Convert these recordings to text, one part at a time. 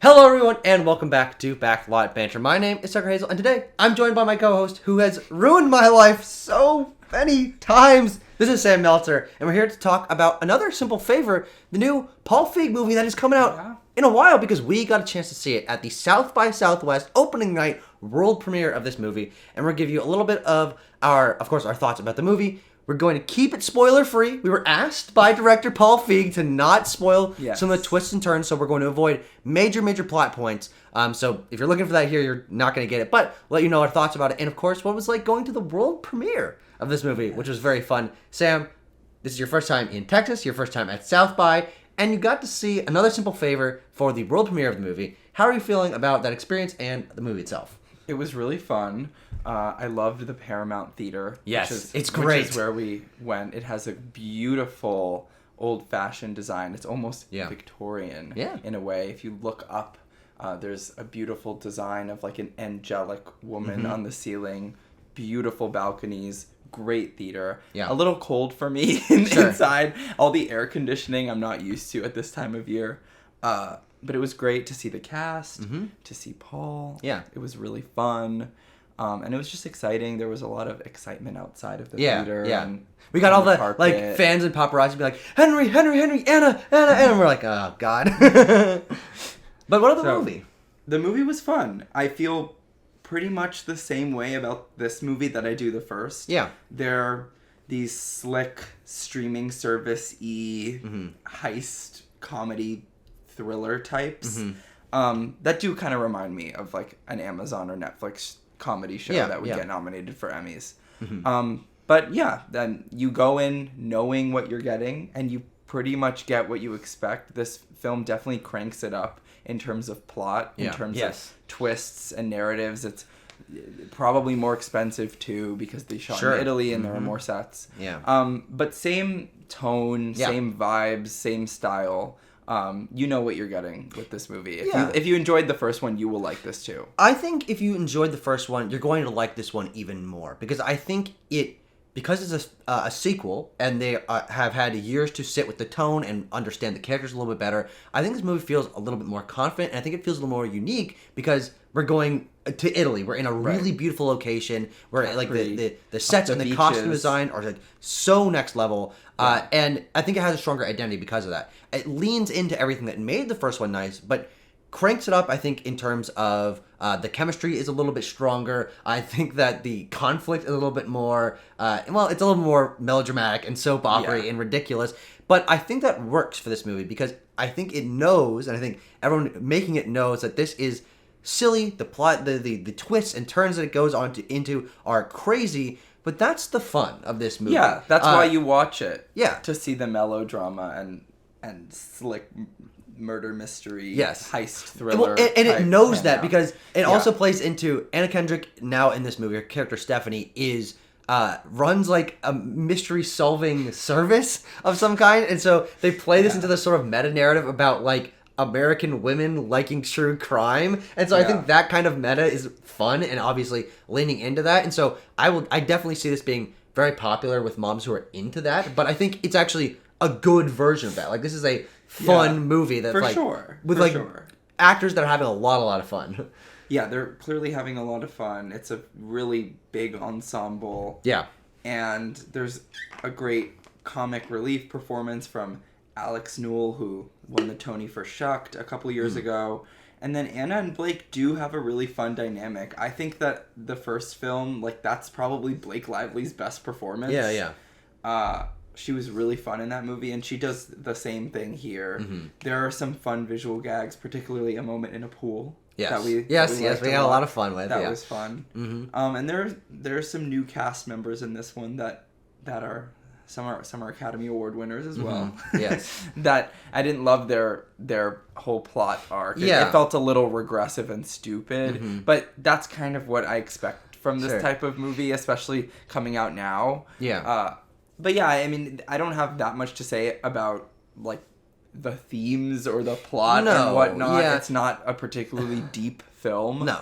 Hello everyone, and welcome back to Backlot Banter. My name is Tucker Hazel, and today I'm joined by my co-host, who has ruined my life so many times. This is Sam Meltzer, and we're here to talk about another simple favor, the new Paul Fieg movie that is coming out in a while, because we got a chance to see it at the South by Southwest opening night world premiere of this movie, and we're going to give you a little bit of our thoughts about the movie. We're going to keep it spoiler-free. We were asked by director Paul Fieg to not spoil some of the twists and turns, so we're going to avoid major plot points. So if you're looking for that here, you're not going to get it. But let you know our thoughts about it, and of course, what it was like going to the world premiere of this movie, which was very fun. Sam, this is your first time in Texas, your first time at South by, and you got to see another simple favor for the world premiere of the movie. How are you feeling about that experience and the movie itself? It was really fun. I loved the Paramount Theater. Yes, it's great. Which is where we went. It has a beautiful old-fashioned design. It's almost Victorian in a way. If you look up, there's a beautiful design of like an angelic woman on the ceiling. Beautiful balconies. Great theater. Yeah. A little cold for me inside. All the air conditioning I'm not used to at this time of year. But it was great to see the cast, to see Paul. Yeah. It was really fun. And it was just exciting. There was a lot of excitement outside of the theater. Yeah. And we got all the like fans and paparazzi be like, Henry, Anna. And we're like, oh, God. But what of the movie? The movie was fun. I feel pretty much the same way about this movie that I do the first. Yeah. They're these slick streaming service-y heist comedy thriller types that do kind of remind me of like an Amazon or Netflix comedy show that would get nominated for Emmys. But yeah, then you go in knowing what you're getting and you pretty much get what you expect. This film definitely cranks it up in terms of plot, in terms of twists and narratives. It's probably more expensive too because they shot in Italy and there are more sets. But same tone, same vibes, same style. You know what you're getting with this movie. If you enjoyed the first one, you will like this too. I think if you enjoyed the first one, you're going to like this one even more. Because I think because it's a sequel, and they have had years to sit with the tone and understand the characters a little bit better, I think this movie feels a little bit more confident, and I think it feels a little more unique because we're going to Italy. We're in a really beautiful location where like the sets and the costume design are like so next level. And I think it has a stronger identity because of that. It leans into everything that made the first one nice, but cranks it up, I think, in terms of the chemistry is a little bit stronger. I think that the conflict is a little bit more, it's a little more melodramatic and soap opera and ridiculous. But I think that works for this movie because I think it knows, and I think everyone making it knows that this is silly. The plot, the twists and turns that it goes into are crazy. But that's the fun of this movie. Yeah, that's why you watch it. Yeah. To see the melodrama and slick murder mystery, heist thriller. And it knows that because it also plays into Anna Kendrick now in this movie. Her character Stephanie runs like a mystery solving service of some kind. And so they play this into this sort of meta narrative about like American women liking true crime, and so I think that kind of meta is fun and obviously leaning into that. And so I definitely see this being very popular with moms who are into that. But I think it's actually a good version of that. Like this is a fun movie that's actors that are having a lot of fun. Yeah, they're clearly having a lot of fun. It's a really big ensemble. Yeah, and there's a great comic relief performance from Alex Newell, who won the Tony for Shucked a couple years ago. And then Anna and Blake do have a really fun dynamic. I think that the first film, like, that's probably Blake Lively's best performance. Yeah. She was really fun in that movie, and she does the same thing here. There are some fun visual gags, particularly a moment in a pool. Yes. We had a lot of fun with. That was fun. And there are some new cast members in this one that are... Some are Academy Award winners as well. Yes. That I didn't love their whole plot arc. It felt a little regressive and stupid, but that's kind of what I expect from this type of movie, especially coming out now. Yeah. But yeah, I mean, I don't have that much to say about like the themes or the plot and whatnot. Yeah. It's not a particularly deep film. No.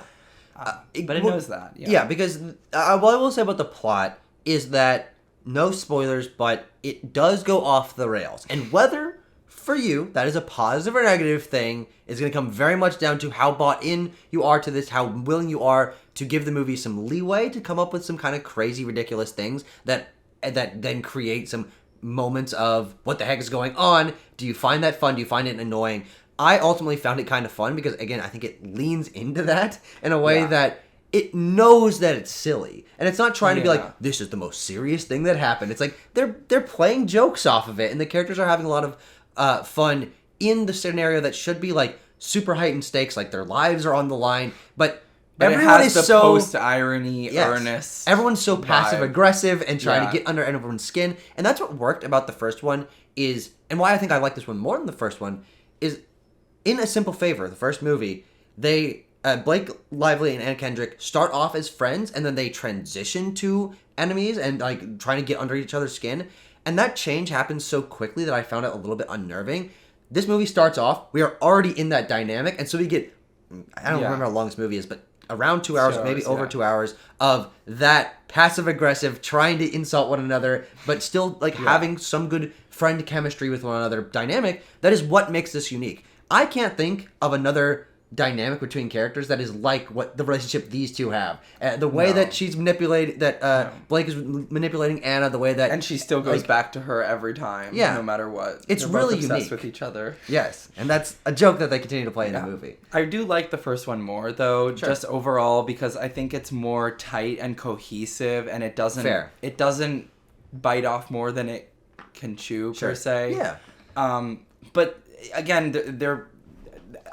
But it knows that. Yeah, because what I will say about the plot is that no spoilers, but it does go off the rails. And whether for you, that is a positive or negative thing. It's going to come very much down to how bought in you are to this, how willing you are to give the movie some leeway to come up with some kind of crazy, ridiculous things that then create some moments of what the heck is going on. Do you find that fun? Do you find it annoying? I ultimately found it kind of fun because, again, I think it leans into that in a way that it knows that it's silly. And it's not trying to be like, this is the most serious thing that happened. It's like they're playing jokes off of it, and the characters are having a lot of fun in the scenario that should be like super heightened stakes, like their lives are on the line, but everyone it has is the post-irony, earnest everyone's so vibe. passive-aggressive and trying to get under everyone's skin. And that's what worked about the first one is, and why I think I like this one more than the first one, is in A Simple Favor, the first movie, they, Blake Lively and Anna Kendrick start off as friends, and then they transition to enemies and like trying to get under each other's skin. And that change happens so quickly that I found it a little bit unnerving. This movie starts off, we are already in that dynamic, and so we get, I don't remember how long this movie is, but around 2 hours, maybe over 2 hours of that passive-aggressive, trying to insult one another, but still like having some good friend chemistry with one another dynamic. That is what makes this unique. I can't think of another dynamic between characters that is like what the relationship these two have. The way that she's manipulated, Blake is manipulating Anna, the way that... And she still goes back to her every time, no matter what. It's They're really both obsessed unique with each other. Yes, and that's a joke that they continue to play in the movie. I do like the first one more, though, just overall, because I think it's more tight and cohesive, and it doesn't bite off more than it can chew, per se. Yeah. But, again,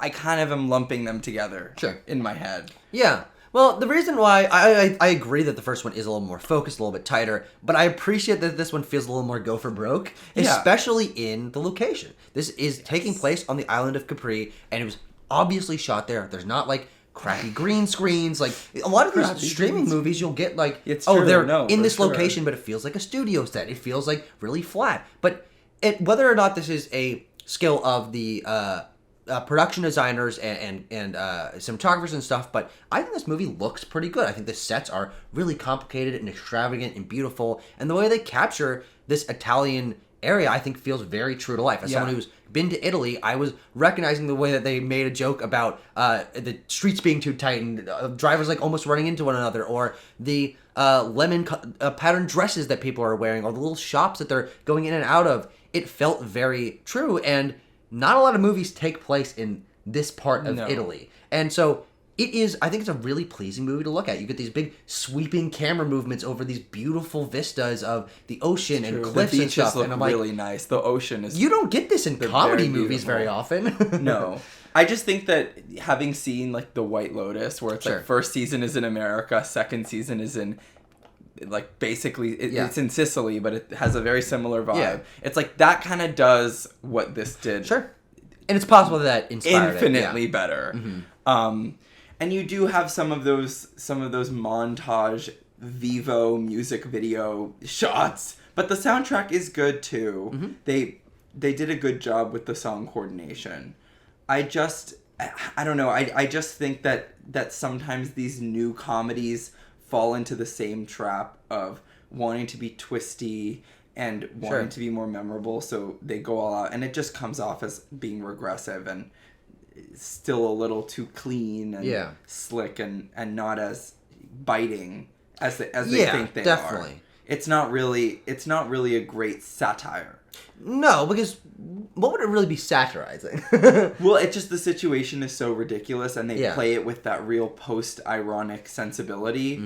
I kind of am lumping them together in my head. Yeah. Well, the reason why I agree that the first one is a little more focused, a little bit tighter, but I appreciate that this one feels a little more go for broke, especially in the location. This is taking place on the island of Capri, and it was obviously shot there. There's not like crappy green screens. Like a lot of these streaming movies, you'll get like, they're in this location, but it feels like a studio set. It feels like really flat. But whether or not this is a skill of the production designers and cinematographers and stuff, but I think this movie looks pretty good. I think the sets are really complicated and extravagant and beautiful, and the way they capture this Italian area, I think, feels very true to life. As someone who's been to Italy, I was recognizing the way that they made a joke about the streets being too tight and drivers like almost running into one another, or the lemon pattern dresses that people are wearing, or the little shops that they're going in and out of. It felt very true, and not a lot of movies take place in this part of Italy. And so it is, I think it's a really pleasing movie to look at. You get these big sweeping camera movements over these beautiful vistas of the ocean and cliffs and stuff. Look and I'm like, really nice. The ocean is... You don't get this in comedy movies very often. No. I just think that having seen like The White Lotus, where it's like first season is in America, second season is in... like basically it's in Sicily, but it has a very similar vibe. It's like that kind of does what this did. And it's possible that inspired infinitely better. And you do have some of those montage Vivo music video shots, but the soundtrack is good too. They did a good job with the song coordination. I don't know. I just think that sometimes these new comedies fall into the same trap of wanting to be twisty and wanting to be more memorable, so they go all out, and it just comes off as being regressive and still a little too clean and slick and not as biting as they think they are. It's not really a great satire. No, because what would it really be satirizing? Well, it's just the situation is so ridiculous, and they play it with that real post-ironic sensibility,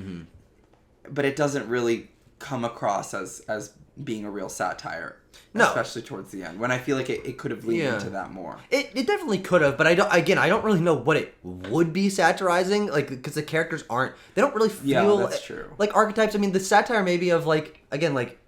but it doesn't really come across as being a real satire. No. Especially towards the end, when I feel like it could have leaned into that more. It definitely could have, but I don't really know what it would be satirizing, like, because the characters they don't really feel that's true. Like archetypes. I mean, the satire maybe of like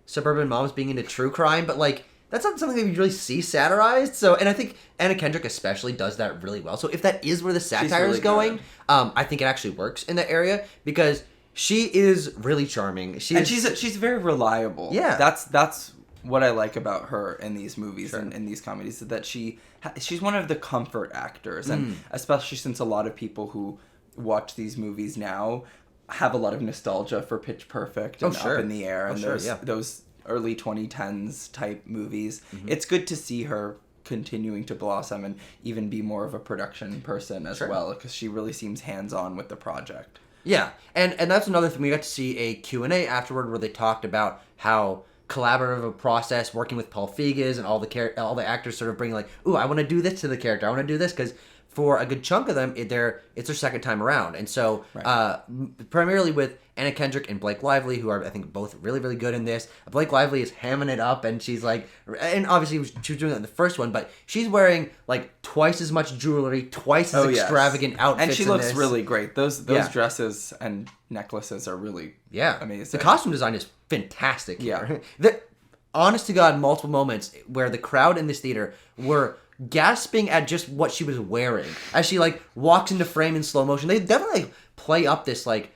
suburban moms being into true crime, but like that's not something that we really see satirized. So, and I think Anna Kendrick especially does that really well. So if that is where the satire is going, I think it actually works in that area because she is really charming. She's very reliable. Yeah, that's what I like about her in these movies and in these comedies, is that she's one of the comfort actors, and especially since a lot of people who watch these movies now have a lot of nostalgia for Pitch Perfect and Up in the Air and those early 2010s type movies. It's good to see her continuing to blossom and even be more of a production person as well, because she really seems hands-on with the project. Yeah, and that's another thing. We got to see a Q&A afterward where they talked about how collaborative a process working with Paul Fieg is, and all the actors sort of bring like, ooh, I want to do this to the character. I want to do this, because for a good chunk of them, it's their second time around. And so primarily with Anna Kendrick and Blake Lively, who are, I think, both really, really good in this. Blake Lively is hamming it up, and she's like, and obviously she was doing that in the first one, but she's wearing like twice as much jewelry, twice as extravagant outfits. And she looks really great. Those dresses and necklaces are really amazing. The costume design is fantastic here. The honest to God, multiple moments where the crowd in this theater were gasping at just what she was wearing as she like walks into frame in slow motion. They definitely like, play up this like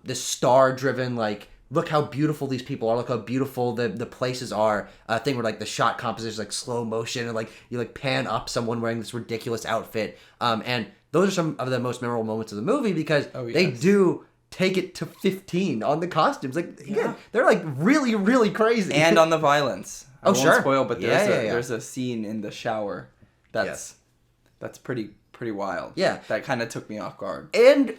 this star driven like, look how beautiful these people are, look how beautiful the places are thing where like the shot composition is like slow motion, and like you like pan up someone wearing this ridiculous outfit, and those are some of the most memorable moments of the movie, because they do take it to 15 on the costumes. Like again, they're like really, really crazy. And on the violence. I won't spoil, but there's a scene in the shower that's pretty wild. Yeah. That kind of took me off guard. And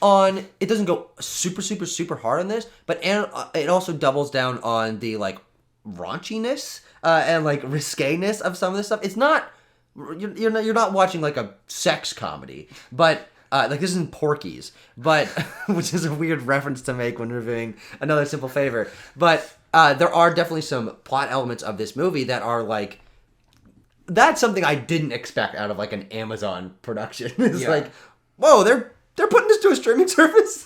it doesn't go super, super, super hard on this, but it also doubles down on the like raunchiness and like risqueness of some of this stuff. It's not, you're not watching like a sex comedy, but like this isn't Porky's, but which is a weird reference to make when reviewing Another Simple Favor. But there are definitely some plot elements of this movie that are like, that's something I didn't expect out of like an Amazon production. It's like, whoa, they're putting this to a streaming service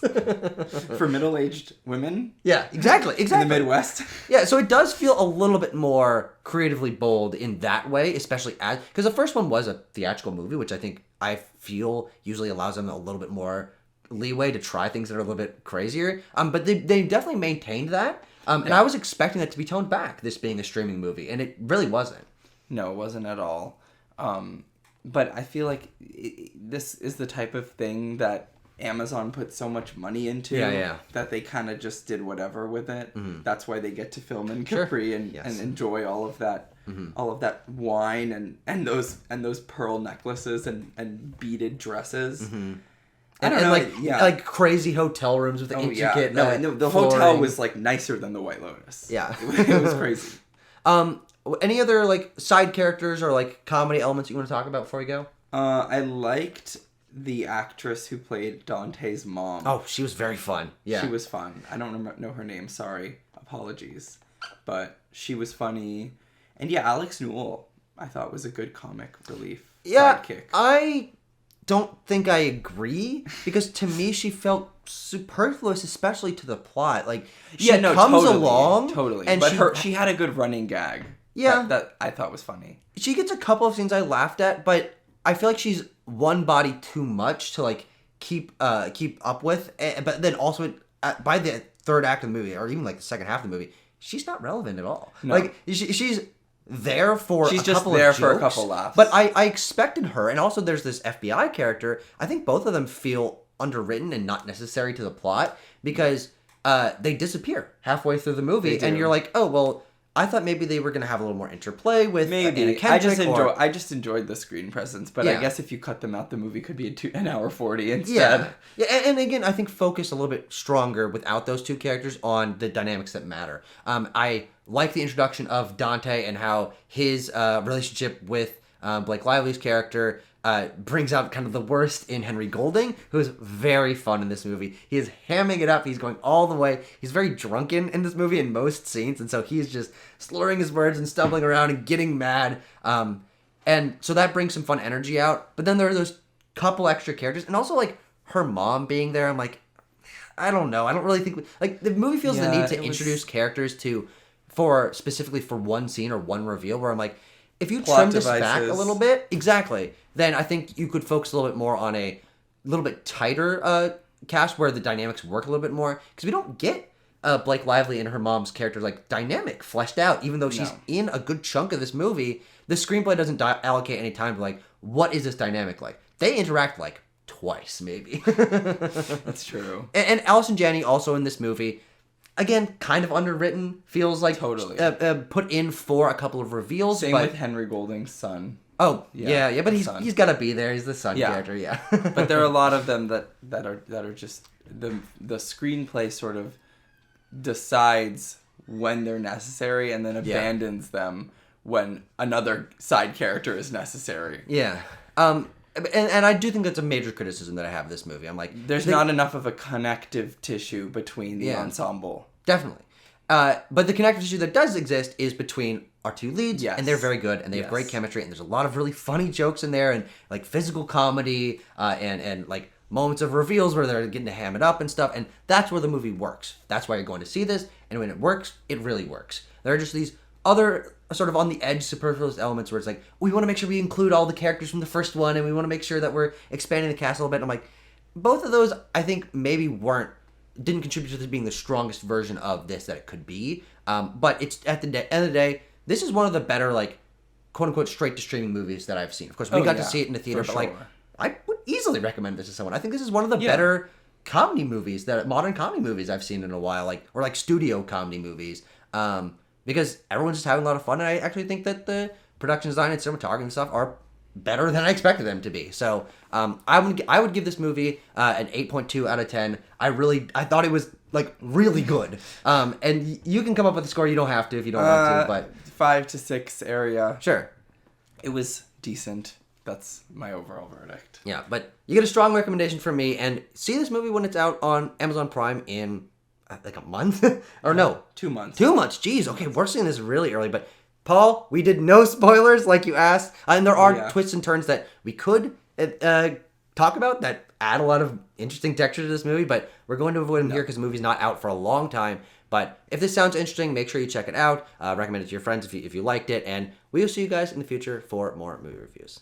for middle-aged women. Yeah, exactly. In the Midwest. Yeah, so it does feel a little bit more creatively bold in that way, especially because the first one was a theatrical movie, which I feel usually allows them a little bit more leeway to try things that are a little bit crazier. But they definitely maintained that. And I was expecting that to be toned back, this being a streaming movie, and it really wasn't. No, it wasn't at all. But I feel like this is the type of thing that Amazon put so much money into that they kind of just did whatever with it. Mm-hmm. That's why they get to film in Capri and enjoy all of that all of that wine and those pearl necklaces and beaded dresses. Mm-hmm. I don't know, like crazy hotel rooms with the intricate. Yeah. No, the hotel was like nicer than the White Lotus. Yeah, it was crazy. Any other like side characters or like comedy elements you want to talk about before we go? I liked the actress who played Dante's mom. Oh, she was very fun. Yeah, she was fun. I don't know her name. Sorry, apologies, but she was funny. And Alex Newell, I thought was a good comic relief sidekick. I don't think I agree, because to me she felt superfluous, especially to the plot. Like she comes along totally, and but she had a good running gag. Yeah, that I thought was funny. She gets a couple of scenes I laughed at, but I feel like she's one body too much to like keep up with. But then also by the third act of the movie, or even like the second half of the movie, she's not relevant at all. No. Like she's there for a couple laughs. But I expected her, and also there's this FBI character. I think both of them feel underwritten and not necessary to the plot, because they disappear halfway through the movie, and you're like, oh well, I thought maybe they were going to have a little more interplay with Anna Kendrick. I just enjoyed the screen presence, but I guess if you cut them out, the movie could be an hour 40 instead. Yeah, and again, I think focus a little bit stronger without those two characters on the dynamics that matter. I like the introduction of Dante and how his relationship with Blake Lively's character brings out kind of the worst in Henry Golding, who is very fun in this movie. He is hamming it up. He's going all the way. He's very drunken in this movie in most scenes, and so he's just slurring his words and stumbling around and getting mad. And so that brings some fun energy out. But then there are those couple extra characters, and also like her mom being there. I'm like, I don't know. I don't really think like the movie feels the need to introduce characters specifically for one scene or one reveal, where I'm like, if you trim this back a little bit, then I think you could focus a little bit more on a little bit tighter cast where the dynamics work a little bit more. Because we don't get Blake Lively and her mom's character like dynamic fleshed out, even though she's in a good chunk of this movie. The screenplay doesn't allocate any time to like, what is this dynamic like? They interact like twice, maybe. That's true. And Allison Janney also in this movie, again, kind of underwritten. Feels like totally put in for a couple of reveals. Same with Henry Golding's son. Oh yeah, but he's got to be there. He's the son character, But there are a lot of them that are just the screenplay sort of decides when they're necessary and then abandons them when another side character is necessary. Yeah. And I do think that's a major criticism that I have of this movie. I'm like, there's not enough of a connective tissue between the ensemble. Definitely. But the connective tissue that does exist is between our two leads, and they're very good, and they have great chemistry, and there's a lot of really funny jokes in there, and like physical comedy, and like moments of reveals where they're getting to ham it up and stuff, and that's where the movie works. That's why you're going to see this, and when it works, it really works. There are just these other sort of on the edge superfluous elements where it's like, we want to make sure we include all the characters from the first one, and we want to make sure that we're expanding the cast a little bit. And I'm like, both of those, I think, maybe didn't contribute to this being the strongest version of this that it could be. But it's at the end of the day, this is one of the better, like, quote unquote, straight to streaming movies that I've seen. Of course, we got to see it in the theater, but like, I would easily recommend this to someone. I think this is one of the better comedy movies, modern comedy movies I've seen in a while, or studio comedy movies. Because everyone's just having a lot of fun, and I actually think that the production design and cinematography and stuff are better than I expected them to be. So I would give this movie an 8.2 out of 10. I thought it was like really good. And you can come up with a score. You don't have to if you don't want to. But 5 to 6 area. Sure. It was decent. That's my overall verdict. Yeah, but you get a strong recommendation from me, and see this movie when it's out on Amazon Prime in like a month or no, 2 months. 2 months. Jeez. Okay, we're seeing this really early, but. Paul, we did no spoilers like you asked, and there are twists and turns that we could talk about that add a lot of interesting texture to this movie, but we're going to avoid them here because the movie's not out for a long time. But if this sounds interesting, make sure you check it out. Recommend it to your friends if you liked it, and we will see you guys in the future for more movie reviews.